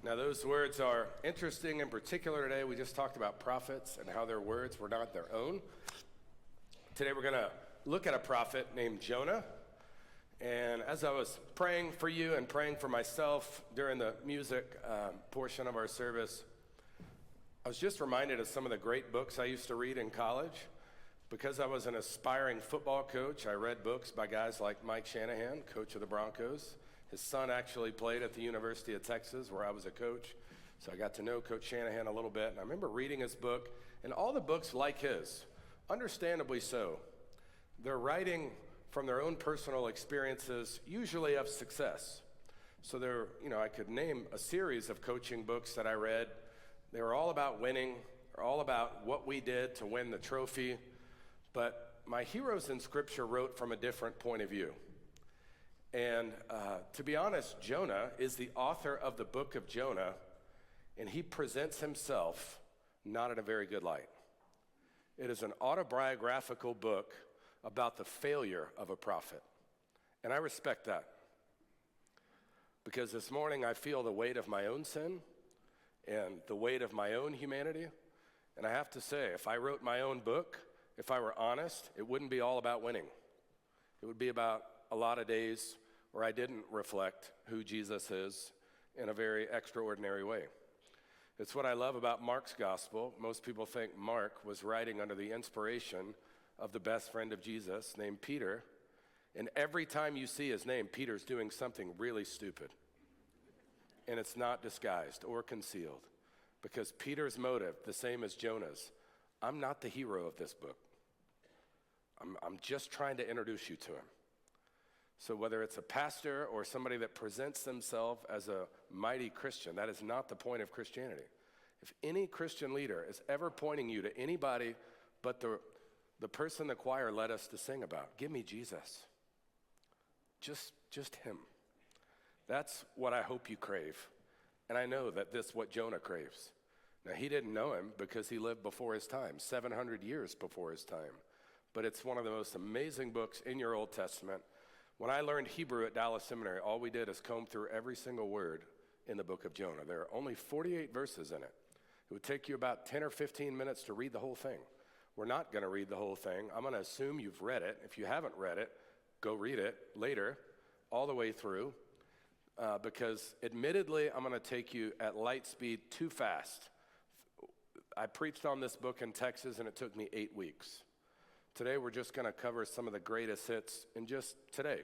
Now, those words are interesting. In particular, today we just talked about prophets and how their words were not their own. Today we're going to look at a prophet named Jonah. And as I was praying for you and praying for myself during the music portion of our service, I was just reminded of some of the great books I used to read in college. Because I was an aspiring football coach, I read books by guys like Mike Shanahan, coach of the Broncos. His son actually played at the University of Texas, where I was a coach. So I got to know Coach Shanahan a little bit. And I remember reading his book, and all the books like his, understandably so, they're writing from their own personal experiences, usually of success. So I could name a series of coaching books that I read. They were all about winning, they're all about what we did to win the trophy. But my heroes in Scripture wrote from a different point of view. And to be honest, Jonah is the author of the book of Jonah, and he presents himself not in a very good light. It is an autobiographical book about the failure of a prophet. And I respect that. Because this morning I feel the weight of my own sin and the weight of my own humanity. And I have to say, if I wrote my own book, if I were honest, it wouldn't be all about winning. It would be about a lot of days where I didn't reflect who Jesus is in a very extraordinary way. It's what I love about Mark's gospel. Most people think Mark was writing under the inspiration of the best friend of Jesus named Peter. And every time you see his name, Peter's doing something really stupid. And it's not disguised or concealed. Because Peter's motive, the same as Jonah's, I'm not the hero of this book. I'm just trying to introduce you to him. So whether it's a pastor or somebody that presents themselves as a mighty Christian, that is not the point of Christianity. If any Christian leader is ever pointing you to anybody but the person the choir led us to sing about, give me Jesus. Just him. That's what I hope you crave. And I know that this is what Jonah craves. Now, he didn't know him because he lived before his time, 700 years before his time. But it's one of the most amazing books in your Old Testament. When I learned Hebrew at Dallas Seminary, all we did is comb through every single word in the book of Jonah. There are only 48 verses in it. It would take you about 10 or 15 minutes to read the whole thing. We're not going to read the whole thing. I'm going to assume you've read it. If you haven't read it, go read it later, all the way through, because admittedly, I'm going to take you at light speed too fast. I preached on this book in Texas, and it took me 8 weeks. Today, we're just going to cover some of the greatest hits in just today.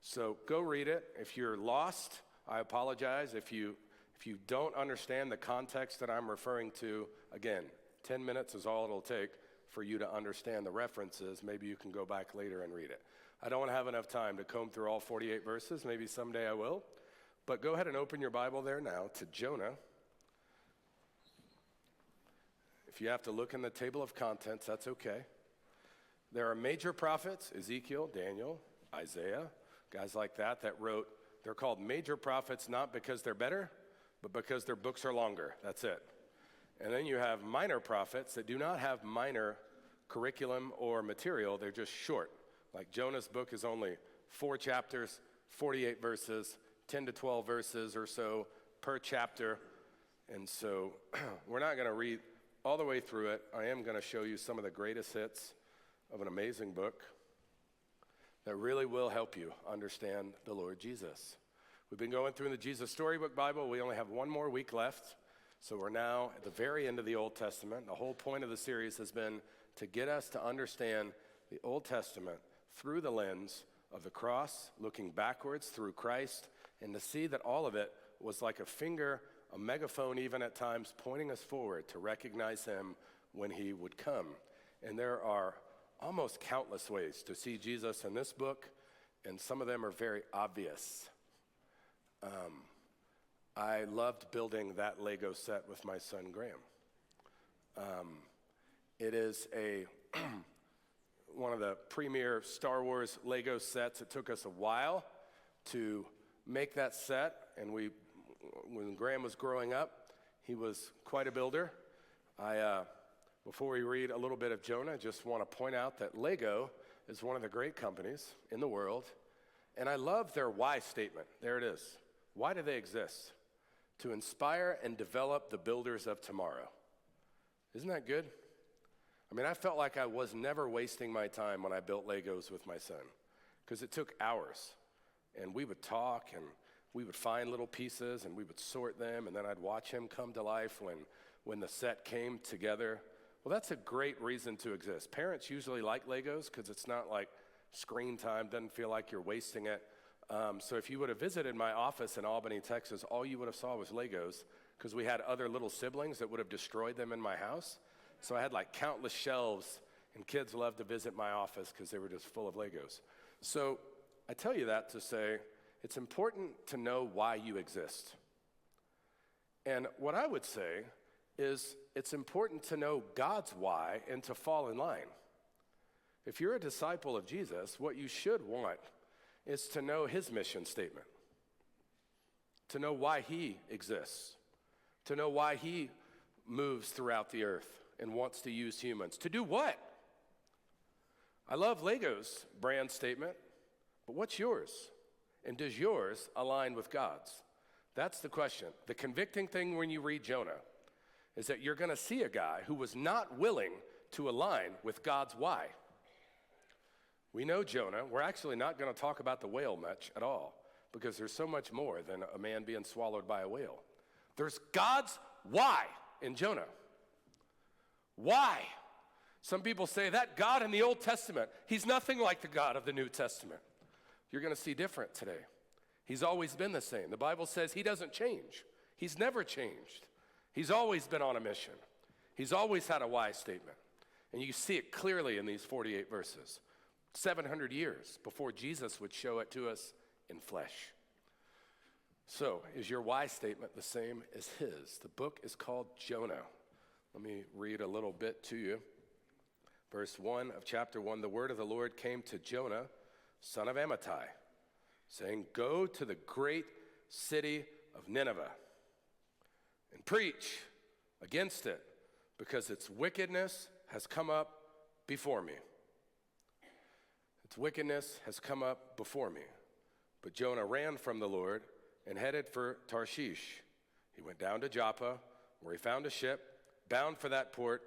So go read it. If you're lost, I apologize. If you don't understand the context that I'm referring to, again, 10 minutes is all it'll take for you to understand the references. Maybe you can go back later and read it. I don't have enough time to comb through all 48 verses. Maybe someday I will. But go ahead and open your Bible there now to Jonah. If you have to look in the table of contents, that's okay. There are major prophets, Ezekiel, Daniel, Isaiah, guys like that wrote. They're called major prophets not because they're better, but because their books are longer. That's it. And then you have minor prophets that do not have minor curriculum or material. They're just short. Like Jonah's book is only 4 chapters, 48 verses, 10 to 12 verses or so per chapter. And so we're not going to read all the way through it. I am going to show you some of the greatest hits of an amazing book that really will help you understand the Lord Jesus. We've been going through the Jesus Storybook Bible. We only have one more week left. So we're now at the very end of the Old Testament. The whole point of the series has been to get us to understand the Old Testament through the lens of the cross, looking backwards through Christ, and to see that all of it was like a finger, a megaphone even at times, pointing us forward to recognize him when he would come. And there are almost countless ways to see Jesus in this book, and some of them are very obvious. I loved building that Lego set with my son Graham. It is one of the premier Star Wars Lego sets. It took us a while to make that set, and when Graham was growing up, he was quite a builder. Before we read a little bit of Jonah, I just want to point out that Lego is one of the great companies in the world, and I love their why statement. There it is. Why do they exist? to inspire and develop the builders of tomorrow. Isn't that good? I mean, I felt like I was never wasting my time when I built Legos with my son, because it took hours. And we would talk, and we would find little pieces, and we would sort them, and then I'd watch him come to life when the set came together. Well, that's a great reason to exist. Parents usually like Legos because it's not like screen time, doesn't feel like you're wasting it. So if you would have visited my office in Albany, Texas, all you would have saw was Legos, because we had other little siblings that would have destroyed them in my house. So I had like countless shelves, and kids loved to visit my office because they were just full of Legos. So I tell you that to say it's important to know why you exist. And what I would say is it's important to know God's why and to fall in line. If you're a disciple of Jesus, what you should want is to know his mission statement, to know why he exists, to know why he moves throughout the earth and wants to use humans. To do what? I love Lego's brand statement, but what's yours? And does yours align with God's? That's the question. The convicting thing when you read Jonah is that you're going to see a guy who was not willing to align with God's why. We know Jonah. We're actually not going to talk about the whale much at all, because there's so much more than a man being swallowed by a whale. There's God's why in Jonah. Why? Some people say that God in the Old Testament, he's nothing like the God of the New Testament. You're going to see different today. He's always been the same. The Bible says he doesn't change. He's never changed. He's always been on a mission. He's always had a why statement. And you see it clearly in these 48 verses. 700 years before Jesus would show it to us in flesh. So, is your why statement the same as his? The book is called Jonah. Let me read a little bit to you. Verse 1 of chapter 1, the word of the Lord came to Jonah, son of Amittai, saying, go to the great city of Nineveh and preach against it, because its wickedness has come up before me. Its wickedness has come up before me. But Jonah ran from the Lord and headed for Tarshish. He went down to Joppa, where he found a ship bound for that port,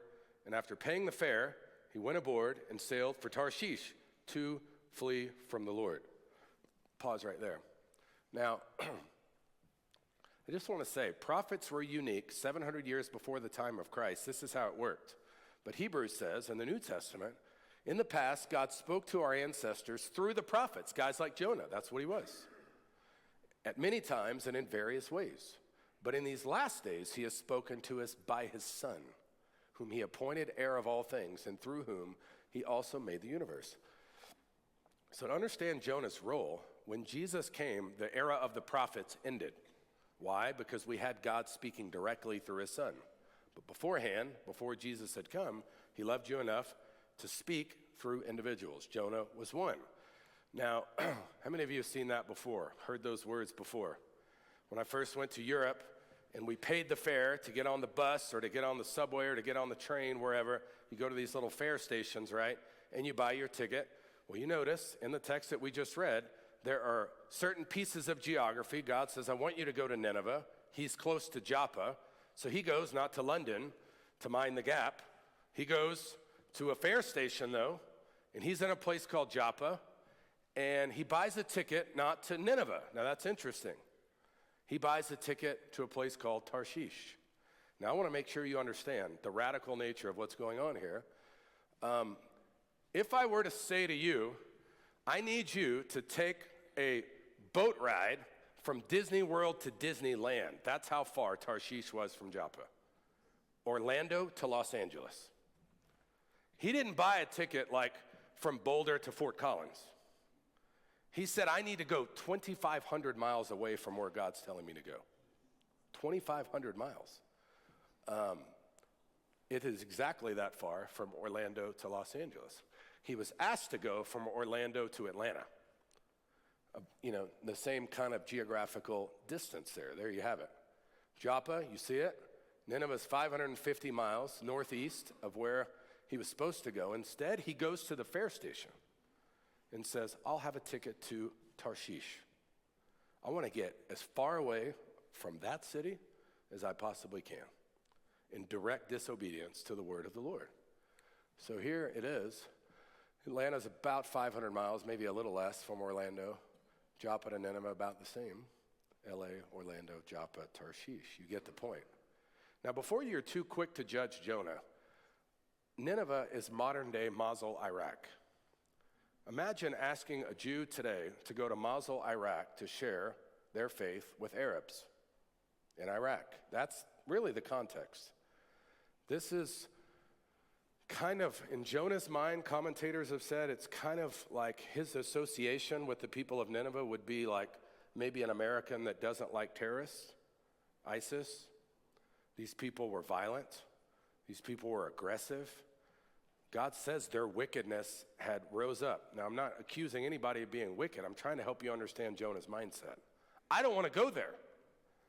and after paying the fare, he went aboard and sailed for Tarshish to flee from the Lord. Pause right there. Now, I just want to say, prophets were unique 700 years before the time of Christ. This is how it worked. But Hebrews says in the New Testament, in the past, God spoke to our ancestors through the prophets, guys like Jonah. That's what he was. At many times and in various ways. But in these last days, he has spoken to us by his Son, whom he appointed heir of all things, and through whom he also made the universe. So to understand Jonah's role, when Jesus came, the era of the prophets ended. Why? Because we had God speaking directly through his Son. But beforehand, before Jesus had come, he loved you enough to speak through individuals. Jonah was one. Now, how many of you have seen that before, heard those words before? When I first went to Europe and we paid the fare to get on the bus or to get on the subway or to get on the train, wherever, you go to these little fare stations, right? And you buy your ticket. Well, you notice in the text that we just read, there are certain pieces of geography. God says, I want you to go to Nineveh. He's close to Joppa. So he goes not to London to mind the gap. He goes to a fare station, though, and he's in a place called Joppa, and he buys a ticket not to Nineveh. Now, that's interesting. He buys a ticket to a place called Tarshish. Now, I want to make sure you understand the radical nature of what's going on here. If I were to say to you, I need you to take a boat ride from Disney World to Disneyland. That's how far Tarshish was from Joppa. Orlando to Los Angeles. He didn't buy a ticket like from Boulder to Fort Collins. He said, I need to go 2,500 miles away from where God's telling me to go. 2,500 miles. It is exactly that far from Orlando to Los Angeles. He was asked to go from Orlando to Atlanta. The same kind of geographical distance there. There you have it. Joppa, you see it? Nineveh's 550 miles northeast of where he was supposed to go. Instead, he goes to the fare station and says, I'll have a ticket to Tarshish. I want to get as far away from that city as I possibly can in direct disobedience to the word of the Lord. So here it is. Atlanta's about 500 miles, maybe a little less from Orlando. Joppa to Nineveh about the same. LA, Orlando, Joppa, Tarshish. You get the point. Now, before you're too quick to judge Jonah, Nineveh is modern-day Mosul, Iraq. Imagine asking a Jew today to go to Mosul, Iraq to share their faith with Arabs in Iraq. That's really the context. This is kind of, in Jonah's mind, commentators have said it's kind of like his association with the people of Nineveh would be like maybe an American that doesn't like terrorists, ISIS. These people were violent. These people were aggressive. God says their wickedness had rose up. Now, I'm not accusing anybody of being wicked. I'm trying to help you understand Jonah's mindset. I don't want to go there.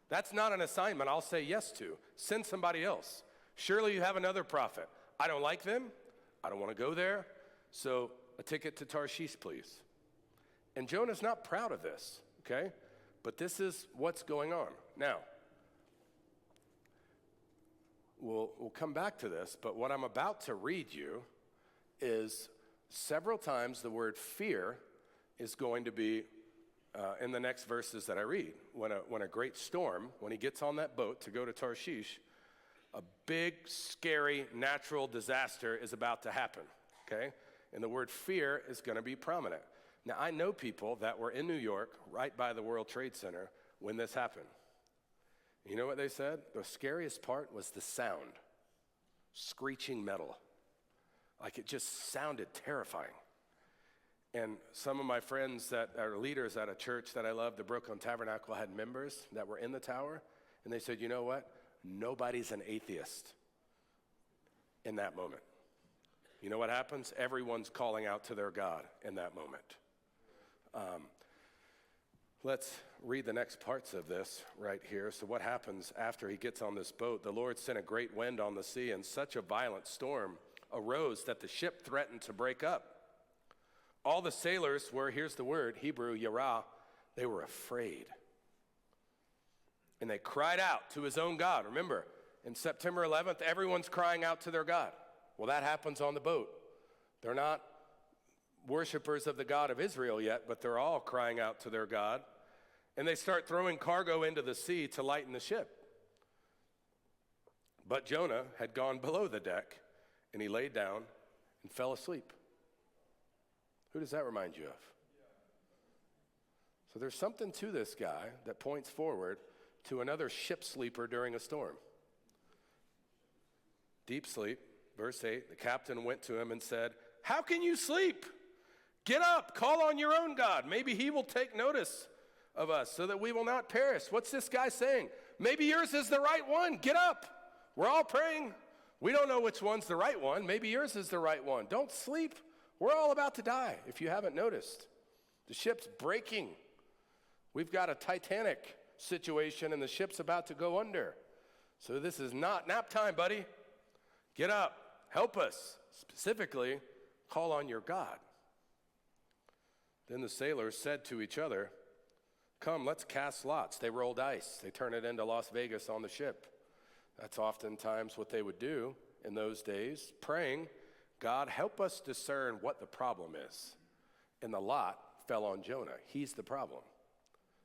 That's not an assignment I'll say yes to. Send somebody else. Surely you have another prophet. I don't like them. I don't want to go there. So a ticket to Tarshish, please. And Jonah's not proud of this, okay? But this is what's going on. Now, we'll come back to this, but what I'm about to read you is several times the word fear is going to be in the next verses that I read. When a great storm, when he gets on that boat to go to Tarshish, a big, scary natural disaster is about to happen, okay? And the word fear is going to be prominent. Now, I know people that were in New York, right by the World Trade Center, when this happened. You know what they said? The scariest part was the sound. Screeching metal. Like it just sounded terrifying. And some of my friends that are leaders at a church that I love, the Brooklyn Tabernacle, had members that were in the tower, and they said, you know what? Nobody's an atheist in that moment. You know what happens? Everyone's calling out to their God in that moment. Let's read the next parts of this right here. So what happens after he gets on this boat? The Lord sent a great wind on the sea, and such a violent storm arose that the ship threatened to break up. All the sailors were, here's the word, Hebrew, yirah, they were afraid. And they cried out to his own God. Remember, in September 11th, everyone's crying out to their God. Well, that happens on the boat. They're not worshipers of the God of Israel yet, but they're all crying out to their God. And they start throwing cargo into the sea to lighten the ship. But Jonah had gone below the deck, and he laid down and fell asleep. Who does that remind you of? So there's something to this guy that points forward to another ship sleeper during a storm. Deep sleep, verse 8, the captain went to him and said, "How can you sleep? Get up, call on your own God. Maybe he will take notice of us so that we will not perish." What's this guy saying? Maybe yours is the right one. Get up. We're all praying. We don't know which one's the right one. Maybe yours is the right one. Don't sleep. We're all about to die, if you haven't noticed. The ship's breaking. We've got a Titanic situation, and the ship's about to go under. So this is not nap time, buddy. Get up. Help us. Specifically, call on your God. Then the sailors said to each other, "Come, let's cast lots." They roll dice. They turn it into Las Vegas on the ship. That's oftentimes what they would do in those days, praying, "God, help us discern what the problem is." And the lot fell on Jonah. He's the problem.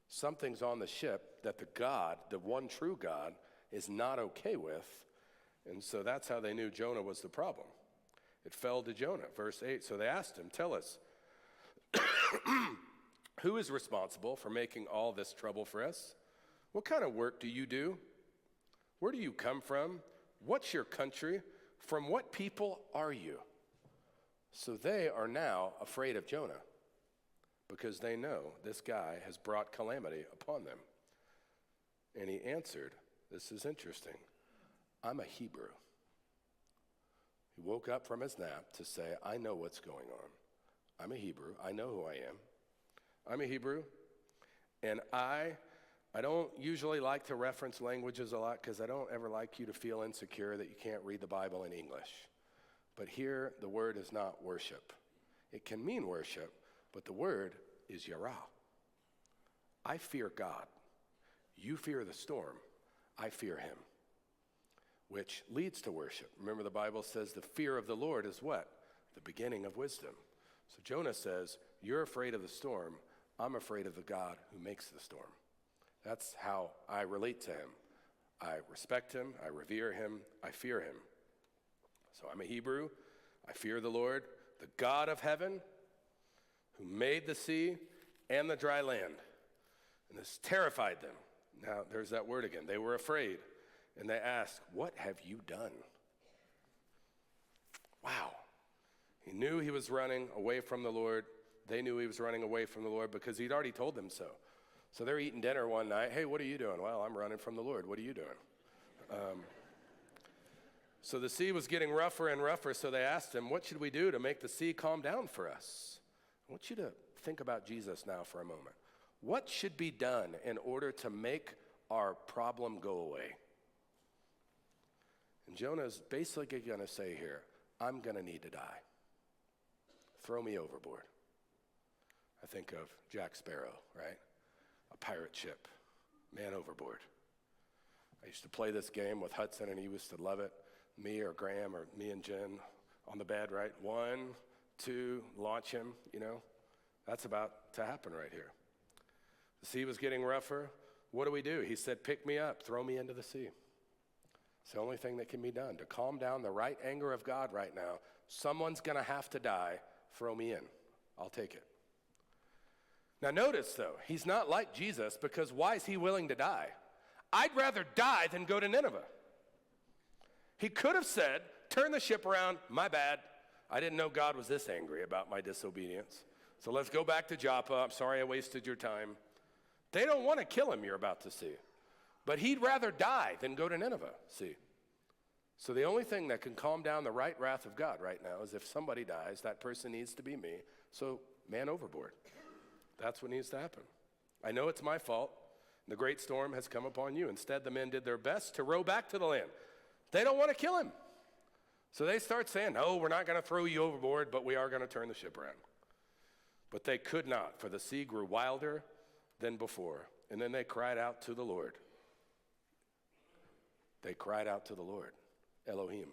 Something's on the ship that the God, the one true God, is not okay with. And so that's how they knew Jonah was the problem. It fell to Jonah. Verse 8, so they asked him, "Tell us, who is responsible for making all this trouble for us? What kind of work do you do? Where do you come from? What's your country? From what people are you?" So they are now afraid of Jonah because they know this guy has brought calamity upon them. And he answered, this is interesting, "I'm a Hebrew." He woke up from his nap to say, I know what's going on. I'm a Hebrew. I know who I am. I'm a Hebrew, and I don't usually like to reference languages a lot because I don't ever like you to feel insecure that you can't read the Bible in English. But here, the word is not worship. It can mean worship, but the word is yirah. I fear God, You fear the storm, I fear him, which leads to worship. Remember, the Bible says the fear of the Lord is what? The beginning of wisdom. So Jonah says, you're afraid of the storm, I'm afraid of the God who makes the storm. That's how I relate to him. I respect him, I revere him, I fear him. So I'm a Hebrew, I fear the Lord, the God of heaven, who made the sea and the dry land. And this terrified them. Now, there's that word again. They were afraid, and they asked, what have you done? Wow. He knew he was running away from the Lord. They knew he was running away from the Lord because he'd already told them so. So they're eating dinner one night. Hey, what are you doing? Well, I'm running from the Lord. What are you doing? So the sea was getting rougher and rougher, so they asked him, what should we do to make the sea calm down for us? I want you to think about Jesus now for a moment. What should be done in order to make our problem go away? And Jonah's basically going to say here, I'm going to need to die. Throw me overboard. I think of Jack Sparrow, right? A pirate ship, man overboard. I used to play this game with Hudson, and he used to love it. Me or Graham or me and Jen on the bed, right? 1, 2, launch him, That's about to happen right here. The sea was getting rougher. What do? He said, pick me up, throw me into the sea. It's the only thing that can be done to calm down the right anger of God right now. Someone's going to have to die. Throw me in. I'll take it. Now notice, though, he's not like Jesus because why is he willing to die? I'd rather die than go to Nineveh. He could have said, turn the ship around, my bad. I didn't know God was this angry about my disobedience. So let's go back to Joppa. I'm sorry I wasted your time. They don't want to kill him, you're about to see. But he'd rather die than go to Nineveh, see. So the only thing that can calm down the right wrath of God right now is if somebody dies, that person needs to be me. So man overboard. That's what needs to happen. I know it's my fault. The great storm has come upon you. Instead, the men did their best to row back to the land. They don't want to kill him. So they start saying, no, we're not going to throw you overboard, but we are going to turn the ship around. But they could not, for the sea grew wilder than before. And then they cried out to the Lord. They cried out to the Lord, Elohim.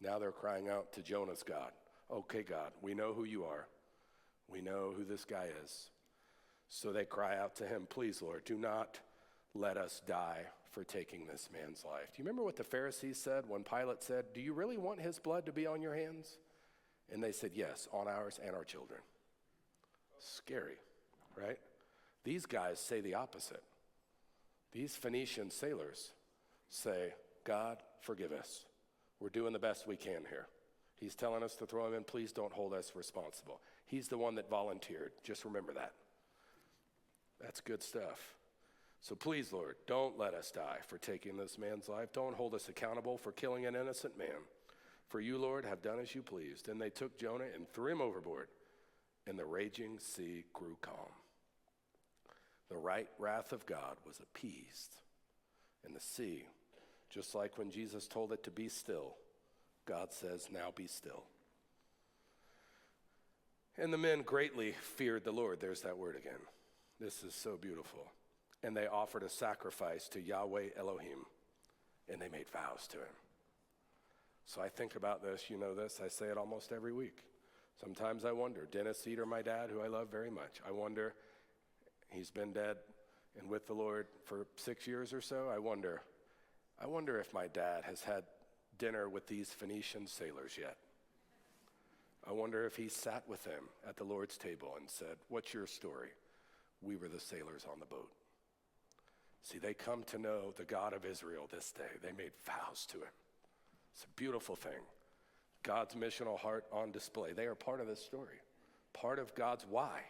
Now they're crying out to Jonah's God. Okay, God, we know who you are. We know who this guy is. So they cry out to him, please, Lord, do not let us die for taking this man's life. Do you remember what the Pharisees said when Pilate said, do you really want his blood to be on your hands? And they said, yes, on ours and our children. Scary, right? These guys say the opposite. These Phoenician sailors say, God, forgive us. We're doing the best we can here. He's telling us to throw him in. Please don't hold us responsible. He's the one that volunteered. Just remember that. That's good stuff. So please, Lord, don't let us die for taking this man's life. Don't hold us accountable for killing an innocent man. For you, Lord, have done as you pleased. And they took Jonah and threw him overboard, and the raging sea grew calm. The right wrath of God was appeased, and the sea, just like when Jesus told it to be still, God says, now be still. And the men greatly feared the Lord. There's that word again. This is so beautiful. And they offered a sacrifice to Yahweh Elohim, and they made vows to him. So I think about this, you know this, I say it almost every week. Sometimes I wonder, Dennis Ceder, my dad, who I love very much, I wonder, he's been dead and with the Lord for 6 years or so. I wonder if my dad has had dinner with these Phoenician sailors yet. I wonder if he sat with them at the Lord's table and said, what's your story? We were the sailors on the boat. See, they come to know the God of Israel this day. They made vows to him. It's a beautiful thing. God's missional heart on display. They are part of this story, part of God's why.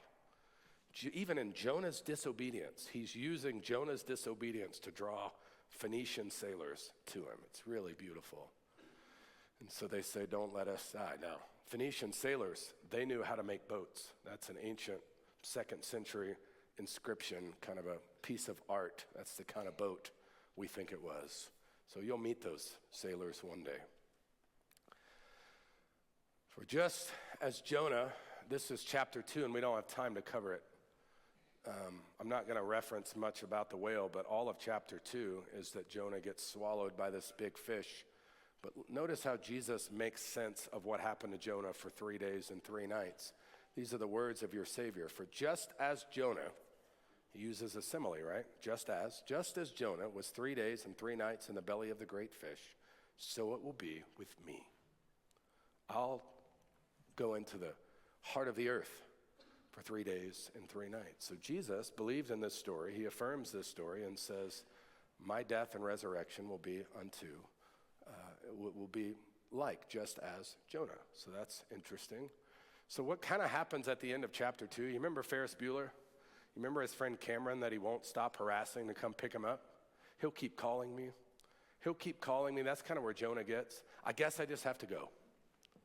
Even in Jonah's disobedience, he's using Jonah's disobedience to draw Phoenician sailors to him. It's really beautiful. And so they say, don't let us die. Now, Phoenician sailors, they knew how to make boats. That's an ancient 2nd century inscription, kind of a piece of art. That's the kind of boat we think it was. So you'll meet those sailors one day. For just as Jonah, this is chapter 2, and we don't have time to cover it. I'm not going to reference much about the whale, but all of chapter 2 is that Jonah gets swallowed by this big fish. But notice how Jesus makes sense of what happened to Jonah for 3 days and 3 nights. These are the words of your Savior. For just as Jonah, he uses a simile, right? Just as Jonah was 3 days and 3 nights in the belly of the great fish, so it will be with me. I'll go into the heart of the earth for 3 days and 3 nights. So Jesus believes in this story. He affirms this story and says, my death and resurrection will be will be like just as Jonah. So that's interesting. So what kind of happens at the end of chapter 2? You remember Ferris Bueller? You remember his friend Cameron that he won't stop harassing to come pick him up? He'll keep calling me. He'll keep calling me. That's kind of where Jonah gets. I guess I just have to go.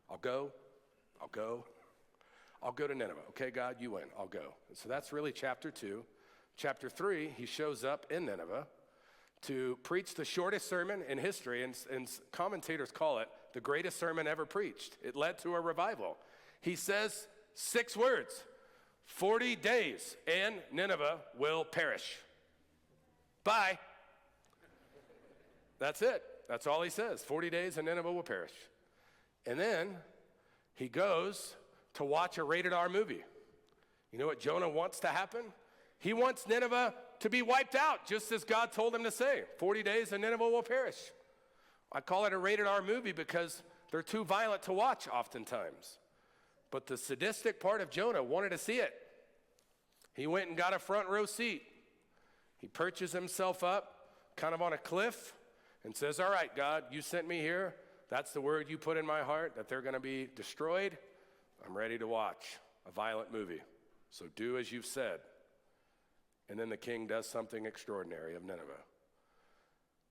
I'll go to Nineveh. Okay, God, you win. I'll go. And so that's really chapter 2. Chapter 3, he shows up in Nineveh to preach the shortest sermon in history, and commentators call it the greatest sermon ever preached. It led to a revival. He says 6 words, 40 days, and Nineveh will perish. Bye. That's it. That's all he says. 40 days and Nineveh will perish. And then he goes to watch a rated R movie. You know what Jonah wants to happen? He wants Nineveh to be wiped out, just as God told him to say. 40 days and Nineveh will perish. I call it a rated R movie because they're too violent to watch oftentimes. But the sadistic part of Jonah wanted to see it. He went and got a front row seat. He perches himself up kind of on a cliff and says, all right, God, you sent me here. That's the word you put in my heart, that they're going to be destroyed. I'm ready to watch a violent movie. So do as you've said. And then the king does something extraordinary of Nineveh.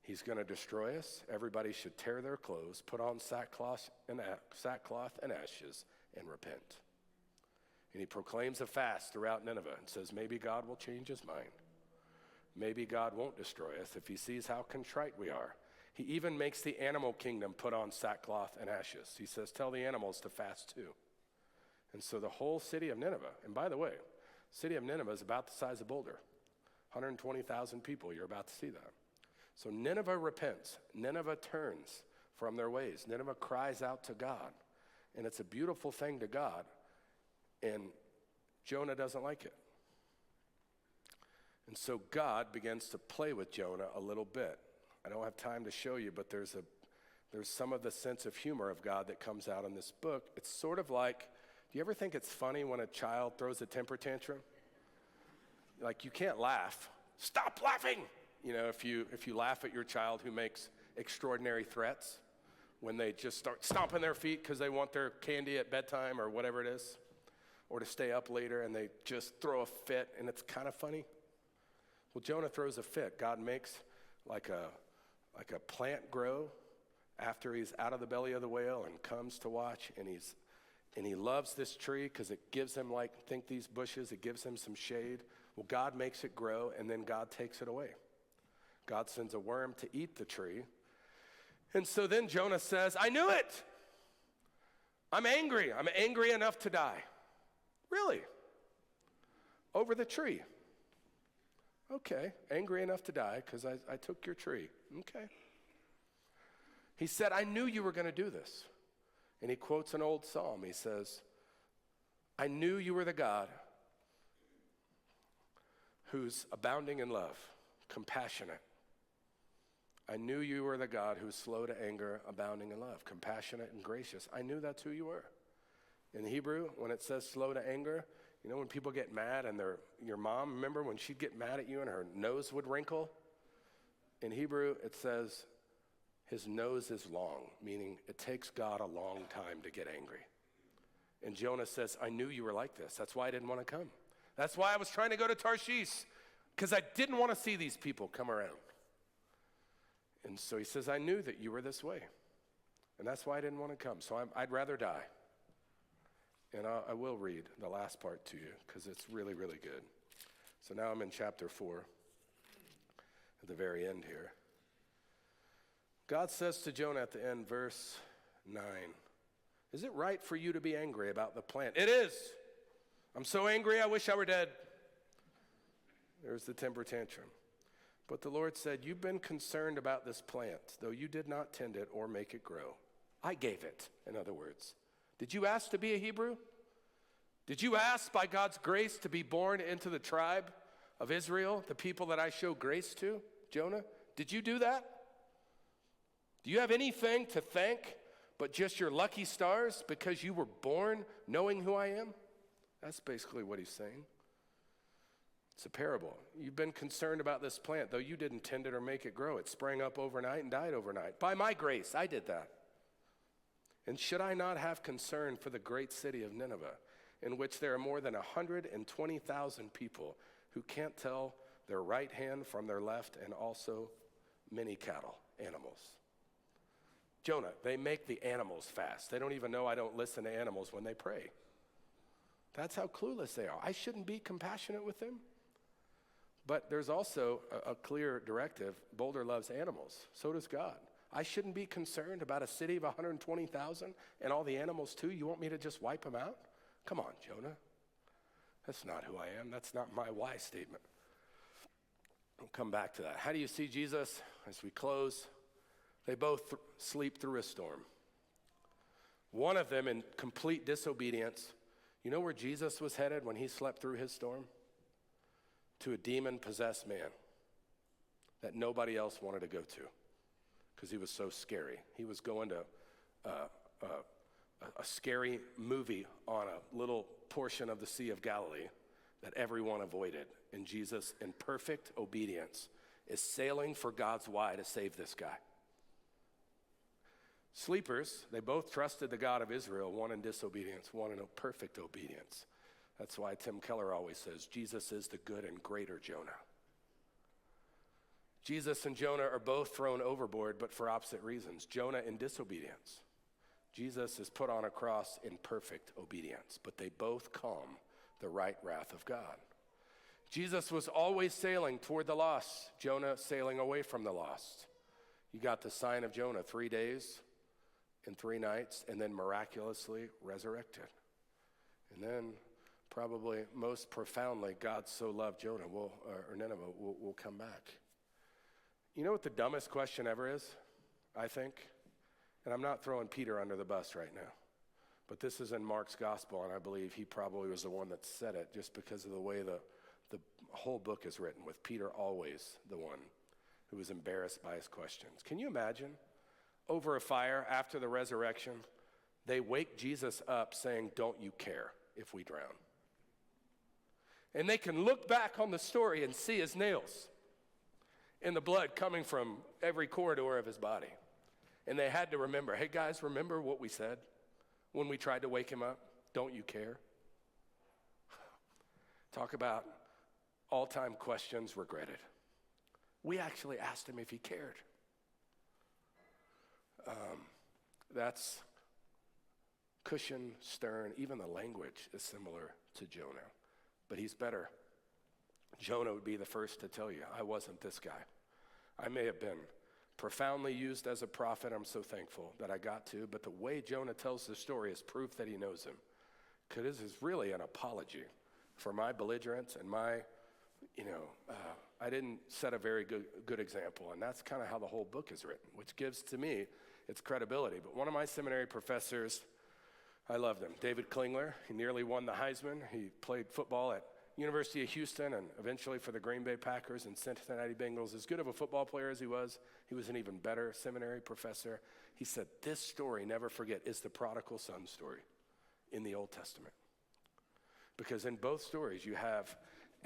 He's going to destroy us. Everybody should tear their clothes, put on sackcloth and ashes, and repent. And he proclaims a fast throughout Nineveh and says, maybe God will change his mind. Maybe God won't destroy us if he sees how contrite we are. He even makes the animal kingdom put on sackcloth and ashes. He says, tell the animals to fast too. And so the whole city of Nineveh, and by the way, the city of Nineveh is about the size of Boulder. 120,000 people, you're about to see that. So Nineveh repents. Nineveh turns from their ways. Nineveh cries out to God. And it's a beautiful thing to God. And Jonah doesn't like it. And so God begins to play with Jonah a little bit. I don't have time to show you, but there's some of the sense of humor of God that comes out in this book. It's sort of like, do you ever think it's funny when a child throws a temper tantrum? Like, you can't laugh. Stop laughing! You know, if you laugh at your child who makes extraordinary threats, when they just start stomping their feet because they want their candy at bedtime or whatever it is, or to stay up later and they just throw a fit and it's kind of funny. Well, Jonah throws a fit. God makes like a plant grow after he's out of the belly of the whale and comes to watch, and he loves this tree because it gives him, like, think these bushes, it gives him some shade. Well, God makes it grow, and then God takes it away. God sends a worm to eat the tree. And so then Jonah says, I knew it. I'm angry. I'm angry enough to die. Really? Over the tree. Okay, angry enough to die because I took your tree. Okay. He said, I knew you were going to do this. And he quotes an old psalm. He says, I knew you were the God who's abounding in love, compassionate. I knew you were the God who's slow to anger, abounding in love, compassionate and gracious. I knew that's who you were. In Hebrew, when it says slow to anger, you know when people get mad and your mom, remember when she'd get mad at you and her nose would wrinkle? In Hebrew, it says his nose is long, meaning it takes God a long time to get angry. And Jonah says, I knew you were like this. That's why I didn't want to come. That's why I was trying to go to Tarshish, because I didn't want to see these people come around. And so he says, I knew that you were this way. And that's why I didn't want to come. So I'd rather die. And I will read the last part to you because it's really, really good. So now I'm in chapter 4, at the very end here. God says to Jonah at the end, verse 9, is it right for you to be angry about the plant? It is. I'm so angry I wish I were dead. There's the temper tantrum. But the Lord said, you've been concerned about this plant, though you did not tend it or make it grow. I gave it, in other words. Did you ask to be a Hebrew? Did you ask by God's grace to be born into the tribe of Israel, the people that I show grace to, Jonah? Did you do that? Do you have anything to thank but just your lucky stars because you were born knowing who I am? That's basically what he's saying. It's a parable. You've been concerned about this plant, though you didn't tend it or make it grow. It sprang up overnight and died overnight. By my grace, I did that. And should I not have concern for the great city of Nineveh, in which there are more than 120,000 people who can't tell their right hand from their left, and also many cattle, animals? Jonah, they make the animals fast. They don't even know I don't listen to animals when they pray. That's how clueless they are. I shouldn't be compassionate with them. But there's also a clear directive. Boulder loves animals. So does God. I shouldn't be concerned about a city of 120,000 and all the animals too. You want me to just wipe them out? Come on, Jonah. That's not who I am. That's not my why statement. We'll come back to that. How do you see Jesus as we close? They both sleep through a storm. One of them in complete disobedience. You know where Jesus was headed when he slept through his storm? To a demon-possessed man that nobody else wanted to go to because he was so scary. He was going to a scary movie on a little portion of the Sea of Galilee that everyone avoided. And Jesus, in perfect obedience, is sailing for God's why to save this guy. Sleepers, they both trusted the God of Israel, one in disobedience, one in perfect obedience. That's why Tim Keller always says, Jesus is the good and greater Jonah. Jesus and Jonah are both thrown overboard, but for opposite reasons. Jonah in disobedience. Jesus is put on a cross in perfect obedience, but they both calm the right wrath of God. Jesus was always sailing toward the lost. Jonah sailing away from the lost. You got the sign of Jonah, 3 days and 3 nights, and then miraculously resurrected. And then probably most profoundly, God so loved Jonah, or Nineveh, will come back. You know what the dumbest question ever is, I think? And I'm not throwing Peter under the bus right now, but this is in Mark's gospel, and I believe he probably was the one that said it just because of the way the whole book is written, with Peter always the one who was embarrassed by his questions. Can you imagine? Over a fire after the resurrection, they wake Jesus up saying, don't you care if we drown? And they can look back on the story and see his nails and the blood coming from every corridor of his body. And they had to remember, hey guys, remember what we said when we tried to wake him up? Don't you care? Talk about all-time questions regretted. We actually asked him if he cared. That's cushion, stern, even the language is similar to Jonah, but he's better. Jonah would be the first to tell you, I wasn't this guy. I may have been profoundly used as a prophet. I'm so thankful that I got to, but the way Jonah tells the story is proof that he knows him. Because this is really an apology for my belligerence and my, I didn't set a very good example. And that's kind of how the whole book is written, which gives to me its credibility. But one of my seminary professors, I loved him, David Klingler. He nearly won the Heisman. He played football at University of Houston and eventually for the Green Bay Packers and Cincinnati Bengals. As good of a football player as he was an even better seminary professor. He said, this story, never forget, is the prodigal son story in the Old Testament. Because in both stories, you have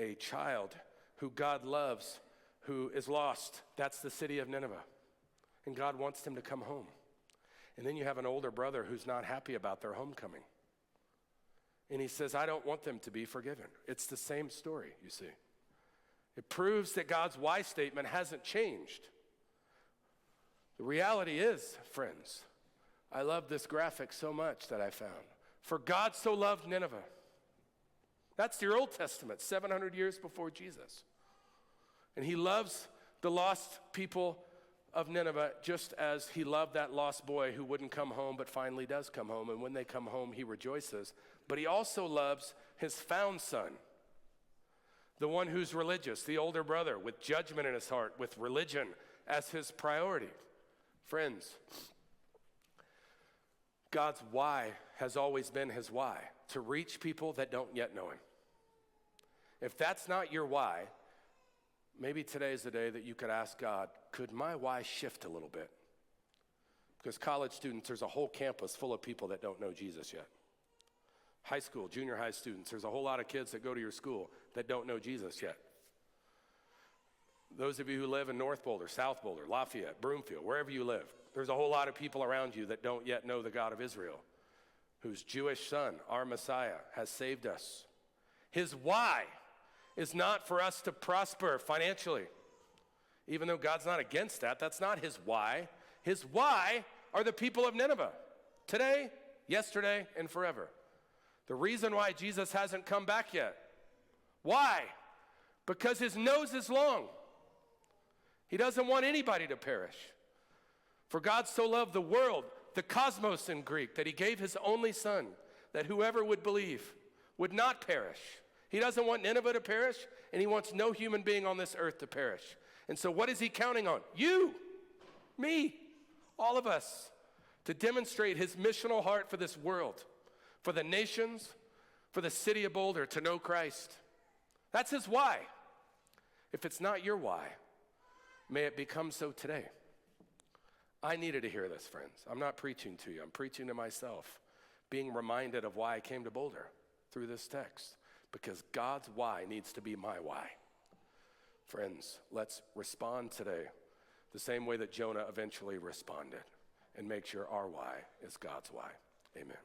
a child who God loves, who is lost. That's the city of Nineveh. And God wants him to come home. And then you have an older brother who's not happy about their homecoming. And he says, I don't want them to be forgiven. It's the same story, you see. It proves that God's why statement hasn't changed. The reality is, friends, I love this graphic so much that I found. For God so loved Nineveh. That's your Old Testament, 700 years before Jesus. And he loves the lost people of Nineveh just as he loved that lost boy who wouldn't come home but finally does come home. And when they come home, he rejoices. But he also loves his found son, The one who's religious, the older brother with judgment in his heart, with religion as his priority. Friends, God's why has always been his why, to reach people that don't yet know him. If that's not your why, maybe today is the day that you could ask God, could my why shift a little bit? Because college students, there's a whole campus full of people that don't know Jesus yet. High school, junior high students, there's a whole lot of kids that go to your school that don't know Jesus yet. Those of you who live in North Boulder, South Boulder, Lafayette, Broomfield, wherever you live, there's a whole lot of people around you that don't yet know the God of Israel, whose Jewish son, our Messiah, has saved us. His why is not for us to prosper financially. Even though God's not against that, that's not his why. His why are the people of Nineveh, today, yesterday, and forever. The reason why Jesus hasn't come back yet. Why? Because his nose is long. He doesn't want anybody to perish. For God so loved the world, the cosmos in Greek, that he gave his only son, that whoever would believe would not perish. He doesn't want Nineveh to perish, and he wants no human being on this earth to perish. And so what is he counting on? You, me, all of us, to demonstrate his missional heart for this world, for the nations, for the city of Boulder to know Christ. That's his why. If it's not your why, may it become so today. I needed to hear this, friends. I'm not preaching to you. I'm preaching to myself, being reminded of why I came to Boulder through this text, because God's why needs to be my why. Friends, let's respond today the same way that Jonah eventually responded, and make sure our why is God's why. Amen.